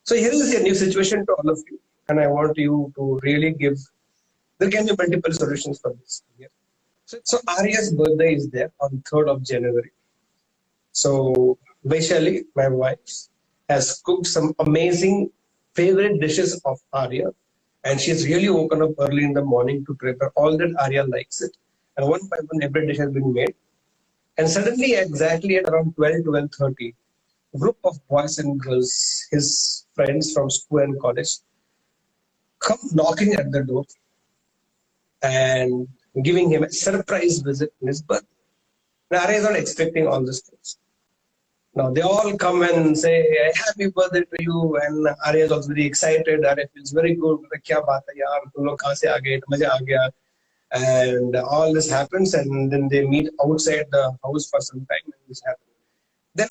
So here is a new situation to all of you, and I want you to really give. There can be multiple solutions for this. Here. So Arya's birthday is there on 3rd of January. So Vaishali, my wife, has cooked some amazing favorite dishes of Arya, and she's really woken up early in the morning to prepare all that Arya likes it. And one by one, every dish has been made. And suddenly, exactly at around 12:30, a group of boys and girls, his friends from school and college, come knocking at the door and giving him a surprise visit in his birthday. Now, Arya is not expecting all these things. Now they all come and say happy birthday to you, and Arya is also very excited. Arya feels very good. Kya baat hai yaar, tum log kahan se aa gaye, maza aa gaya. And all this happens, and then they meet outside the house for some time, and this happens. Then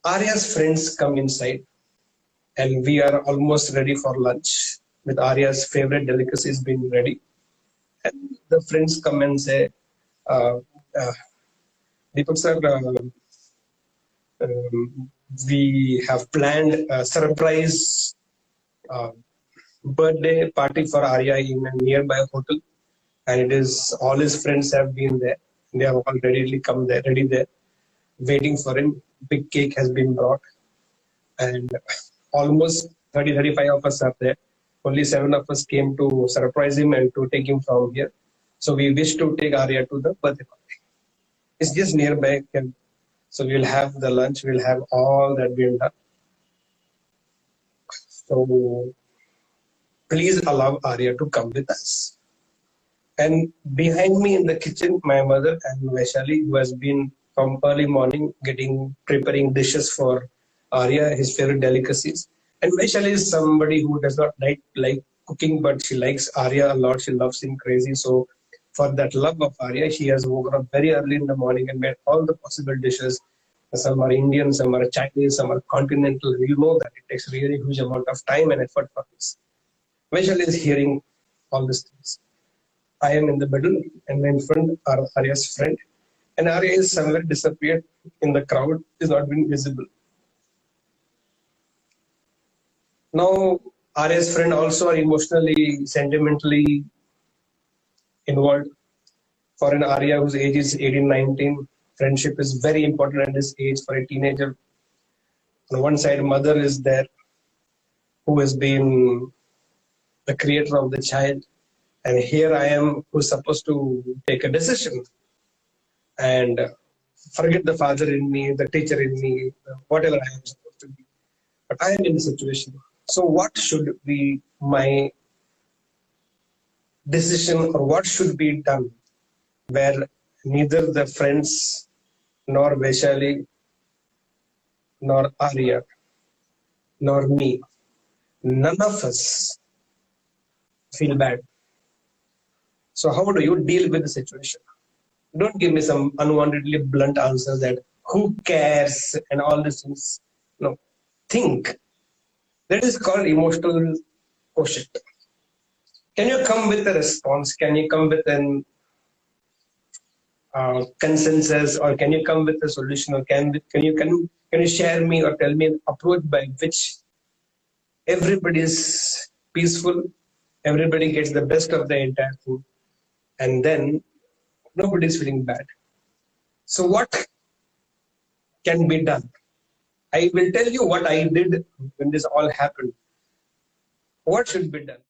Arya's friends come inside, and we are almost ready for lunch with Arya's favorite delicacies being ready. And the friends come and say, uh, uh, Deepak sir, we have planned a surprise uh, birthday party for Arya in a nearby hotel, and it is all his friends have been there. They have all readily come there, ready there, waiting for him. Big cake has been brought, and almost 30-35 of us are there. Only 7 of us came to surprise him and to take him from here. So we wish to take Arya to the birthday party. It's just nearby. So we'll have the lunch, we'll have all that we've done. So please allow Arya to come with us. And behind me in the kitchen, my mother and Vaishali, who has been from early morning preparing dishes for Arya, his favorite delicacies. And Vaishali is somebody who does not like cooking, but she likes Arya a lot. She loves him crazy. So for that love of Arya, she has woken up very early in the morning and made all the possible dishes. Some are Indian, some are Chinese, some are continental. You know that it takes really huge amount of time and effort for this. Vaishali is hearing all these things. I am in the middle, and in front are Arya's friend. And Arya is somewhere disappeared in the crowd, is not being visible. Now, Arya's friend also are emotionally, sentimentally involved. For an Arya whose age is 18, 19, friendship is very important at this age for a teenager. On one side, mother is there, who has been the creator of the child. And here I am, who's supposed to take a decision and forget the father in me, the teacher in me, whatever I am supposed to be. But I am in the situation. So what should be my decision, or what should be done where neither the friends nor Vaishali nor Arya nor me, none of us feel bad. So how do you deal with the situation? Don't give me some unwantedly blunt answers that who cares and all these things. No, think. That is called emotional quotient. Can you come with a response? Can you come with an consensus, or can you come with a solution, or can you share me or tell me an approach by which everybody is peaceful, everybody gets the best of the entire thing, and then nobody is feeling bad. So what can be done? I will tell you what I did when this all happened. What should be done?